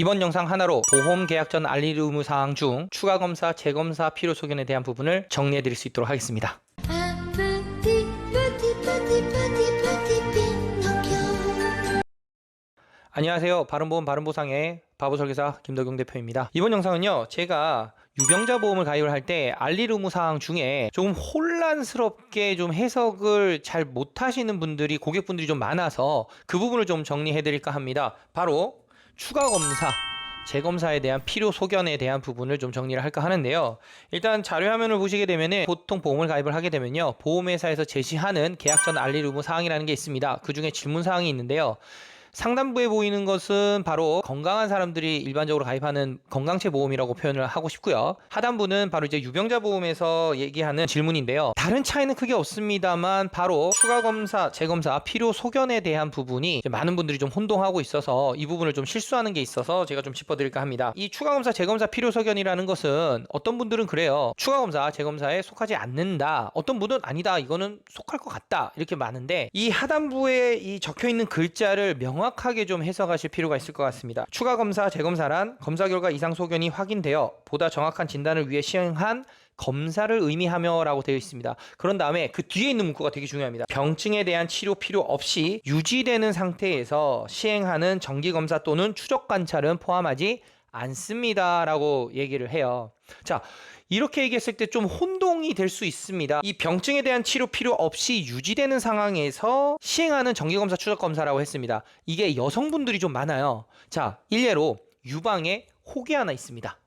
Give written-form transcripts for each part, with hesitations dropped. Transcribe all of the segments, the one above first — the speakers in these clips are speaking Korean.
이번 영상 하나로 보험 계약 전 알릴 의무 사항 중 추가 검사, 재검사 필요 소견에 대한 부분을 정리해 드릴 수 있도록 하겠습니다. 안녕하세요. 바른보험 바른보상의 바보설계사 김덕용 대표입니다. 이번 영상은요, 제가 유병자 보험을 가입을 할 때 알릴 의무 사항 중에 조금 혼란스럽게 좀 해석을 잘 못하시는 분들이, 고객분들이 좀 많아서 그 부분을 좀 정리해 드릴까 합니다. 바로 추가 검사, 재검사에 대한 필요 소견에 대한 부분을 좀 정리를 할까 하는데요. 일단 자료 화면을 보시게 되면은, 보통 보험을 가입을 하게 되면요, 보험회사에서 제시하는 계약 전 알릴 의무 사항이라는 게 있습니다. 그 중에 질문 사항이 있는데요. 상단부에 보이는 것은 바로 건강한 사람들이 일반적으로 가입하는 건강체 보험이라고 표현을 하고 싶고요. 하단부는 바로 이제 유병자 보험에서 얘기하는 질문인데요. 다른 차이는 크게 없습니다만, 바로 추가 검사, 재검사 필요 소견에 대한 부분이 많은 분들이 좀 혼동하고 있어서 이 부분을 좀 실수하는 게 있어서 제가 좀 짚어드릴까 합니다. 이 추가 검사, 재검사 필요 소견이라는 것은 어떤 분들은 그래요. 추가 검사, 재검사에 속하지 않는다. 어떤 분은 아니다. 이거는 속할 것 같다. 이렇게 많은데, 이 하단부에 이 적혀 있는 글자를 명확하게 좀 해석하실 필요가 있을 것 같습니다. 추가 검사, 재검사란 검사 결과 이상 소견이 확인되어 보다 정확한 진단을 위해 시행한 검사를 의미하며 라고 되어 있습니다. 그런 다음에 그 뒤에 있는 문구가 되게 중요합니다. 병증에 대한 치료 필요 없이 유지되는 상태에서 시행하는 정기검사 또는 추적 관찰은 포함하지 않습니다 라고 얘기를 해요. 자, 이렇게 얘기했을 때 좀 혼동이 될 수 있습니다. 이 병증에 대한 치료 필요 없이 유지되는 상황에서 시행하는 정기검사, 추적검사라고 했습니다. 이게 여성분들이 좀 많아요. 자, 일례로 유방에 혹이 하나 있습니다.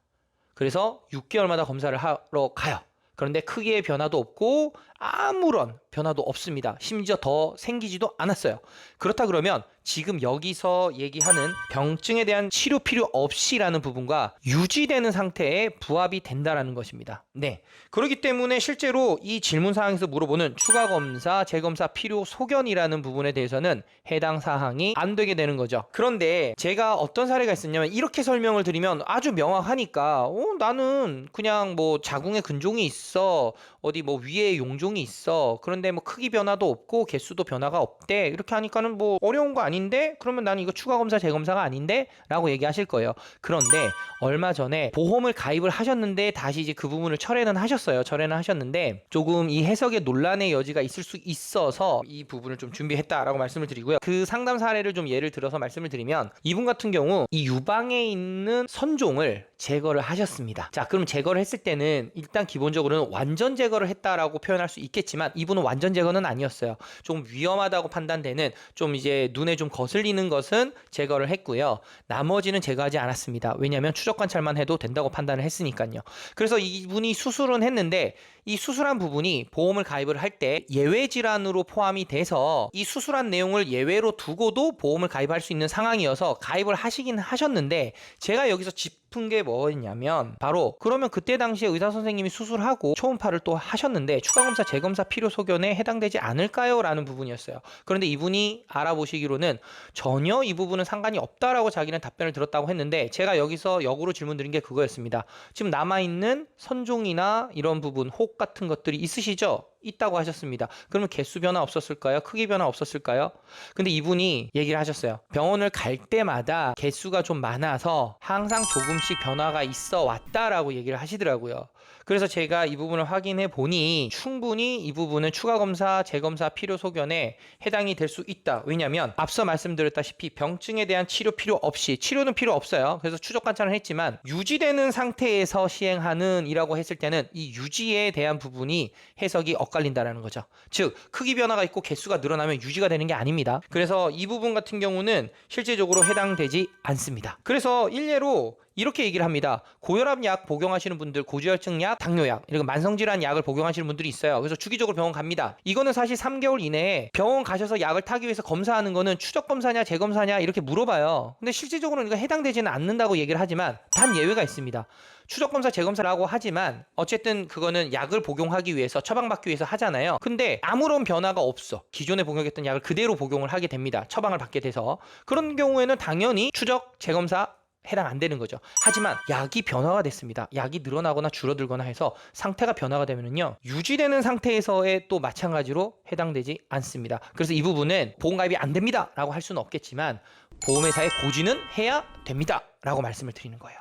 그래서 6개월마다 검사를 하러 가요. 그런데 크기의 변화도 없고 아무런 변화도 없습니다. 심지어 더 생기지도 않았어요. 그렇다 그러면 지금 여기서 얘기하는 병증에 대한 치료 필요 없이라는 부분과 유지되는 상태에 부합이 된다라는 것입니다. 네, 그렇기 때문에 실제로 이 질문 사항에서 물어보는 추가 검사, 재검사 필요 소견이라는 부분에 대해서는 해당 사항이 안 되게 되는 거죠. 그런데 제가 어떤 사례가 있었냐면, 이렇게 설명을 드리면 아주 명확하니까 나는 그냥 뭐 자궁에 근종이 있어, 어디 뭐 위에 용종이 있어, 그런데 뭐 크기 변화도 없고 개수도 변화가 없대, 이렇게 하니까는 뭐 어려운 거 아닌데? 그러면 나는 이거 추가 검사, 재검사가 아닌데? 라고 얘기하실 거예요. 그런데 얼마 전에 보험을 가입을 하셨는데 다시 이제 그 부분을 철회는 하셨어요. 철회는 하셨는데 조금 이 해석에 논란의 여지가 있을 수 있어서 이 부분을 좀 준비했다라고 말씀을 드리고요. 그 상담 사례를 좀 예를 들어서 말씀을 드리면, 이분 같은 경우 이 유방에 있는 선종을 제거를 하셨습니다. 자, 그럼 제거를 했을 때는 일단 기본적으로는 완전 제거를 했다라고 표현할 수 있겠지만, 이분은 완전 제거는 아니었어요. 좀 위험하다고 판단되는, 좀 이제 눈에 좀 거슬리는 것은 제거를 했고요. 나머지는 제거하지 않았습니다. 왜냐하면 추적 관찰만 해도 된다고 판단을 했으니까요. 그래서 이분이 수술은 했는데, 이 수술한 부분이 보험을 가입을 할 때 예외 질환으로 포함이 돼서 이 수술한 내용을 예외로 두고도 보험을 가입할 수 있는 상황이어서 가입을 하시긴 하셨는데, 제가 여기서 짚은 게 뭐였냐면, 바로 그러면 그때 당시에 의사 선생님이 수술하고 초음파를 또 하셨는데 추가검사, 재검사 필요 소견에 해당되지 않을까요? 라는 부분이었어요. 그런데 이분이 알아보시기로는 전혀 이 부분은 상관이 없다라고 자기는 답변을 들었다고 했는데, 제가 여기서 역으로 질문 드린 게 그거였습니다. 지금 남아있는 선종이나 이런 부분, 혹 같은 것들이 있으시죠? 있다고 하셨습니다. 그러면 개수 변화 없었을까요? 크기 변화 없었을까요? 근데 이분이 얘기를 하셨어요. 병원을 갈 때마다 개수가 좀 많아서 항상 조금씩 변화가 있어 왔다라고 얘기를 하시더라고요. 그래서 제가 이 부분을 확인해 보니 충분히 이 부분은 추가 검사, 재검사 필요 소견에 해당이 될 수 있다. 왜냐하면 앞서 말씀드렸다시피 병증에 대한 치료 필요 없이, 치료는 필요 없어요. 그래서 추적 관찰을 했지만 유지되는 상태에서 시행하는 이라고 했을 때는 이 유지에 대한 부분이 해석이 엇갈린다라는 거죠. 즉, 크기 변화가 있고 개수가 늘어나면 유지가 되는 게 아닙니다. 그래서 이 부분 같은 경우는 실제적으로 해당되지 않습니다. 그래서 일례로 이렇게 얘기를 합니다. 고혈압 약 복용하시는 분들, 고지혈증 약, 당뇨약, 이런 만성질환 약을 복용하시는 분들이 있어요. 그래서 주기적으로 병원 갑니다. 이거는 사실 3개월 이내에 병원 가셔서 약을 타기 위해서 검사하는 거는 추적 검사냐 재검사냐 이렇게 물어봐요. 근데 실질적으로는 이거 해당되지는 않는다고 얘기를 하지만 단 예외가 있습니다. 추적검사, 재검사라고 하지만 어쨌든 그거는 약을 복용하기 위해서, 처방받기 위해서 하잖아요. 근데 아무런 변화가 없어. 기존에 복용했던 약을 그대로 복용을 하게 됩니다. 처방을 받게 돼서. 그런 경우에는 당연히 추적, 재검사 해당 안 되는 거죠. 하지만 약이 변화가 됐습니다. 약이 늘어나거나 줄어들거나 해서 상태가 변화가 되면은요, 유지되는 상태에서의 또 마찬가지로 해당되지 않습니다. 그래서 이 부분은 보험 가입이 안 됩니다 라고 할 수는 없겠지만 보험회사에 고지는 해야 됩니다 라고 말씀을 드리는 거예요.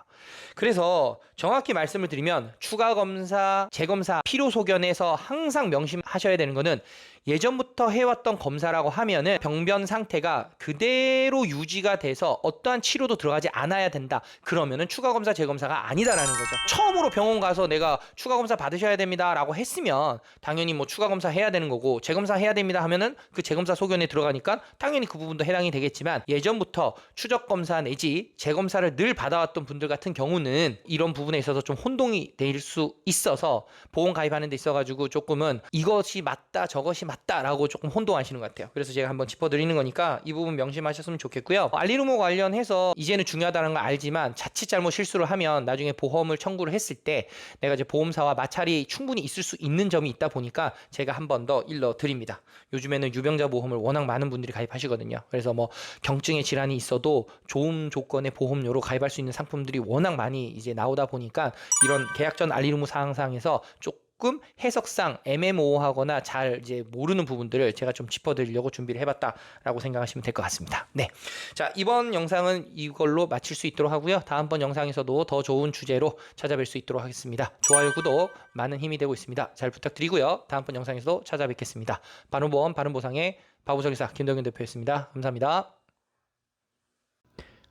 그래서 정확히 말씀을 드리면 추가 검사, 재검사 필요 소견에서 항상 명심하셔야 되는 거는 예전부터 해왔던 검사라고 하면은 병변 상태가 그대로 유지가 돼서 어떠한 치료도 들어가지 않아야 된다. 그러면은 추가 검사, 재검사가 아니다라는 거죠. 처음으로 병원 가서 내가 추가 검사 받으셔야 됩니다 라고 했으면 당연히 뭐 추가 검사 해야 되는 거고 재검사 해야 됩니다 하면은 그 재검사 소견에 들어가니까 당연히 그 부분도 해당이 되겠지만 예전부터 추적 검사 내지 재검사를 늘 받아왔던 분들 같은 경우는 이런 부분에 있어서 좀 혼동이 될 수 있어서 보험 가입하는 데 있어가지고 조금은 이것이 맞다 저것이 맞다라고 조금 혼동하시는 것 같아요. 그래서 제가 한번 짚어드리는 거니까 이 부분 명심하셨으면 좋겠고요. 알리루모 관련해서 이제는 중요하다는 걸 알지만 자칫 잘못 실수를 하면 나중에 보험을 청구를 했을 때 내가 이제 보험사와 마찰이 충분히 있을 수 있는 점이 있다 보니까 제가 한 번 더 일러드립니다. 요즘에는 유병자 보험을 워낙 많은 분들이 가입하시거든요. 그래서 뭐 경증의 질환이 있어도 좋은 조건의 보험료로 가입할 수 있는 상품들이 워낙 많이 이제 나오다 보니까 이런 계약 전 알리루모 사항상에서 조금 해석상 애매모호하거나 잘 이제 모르는 부분들을 제가 좀 짚어드리려고 준비를 해봤다라고 생각하시면 될 것 같습니다. 네, 자 이번 영상은 이걸로 마칠 수 있도록 하고요. 다음번 영상에서도 더 좋은 주제로 찾아뵐 수 있도록 하겠습니다. 좋아요, 구독 많은 힘이 되고 있습니다. 잘 부탁드리고요. 다음번 영상에서도 찾아뵙겠습니다. 바른보험 바른보상의 바보설계사 김덕윤 대표였습니다. 감사합니다.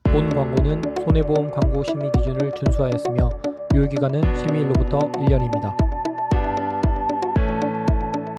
본 광고는 손해보험 광고 심의 기준을 준수하였으며 유효기간은 심의일로부터 1년입니다.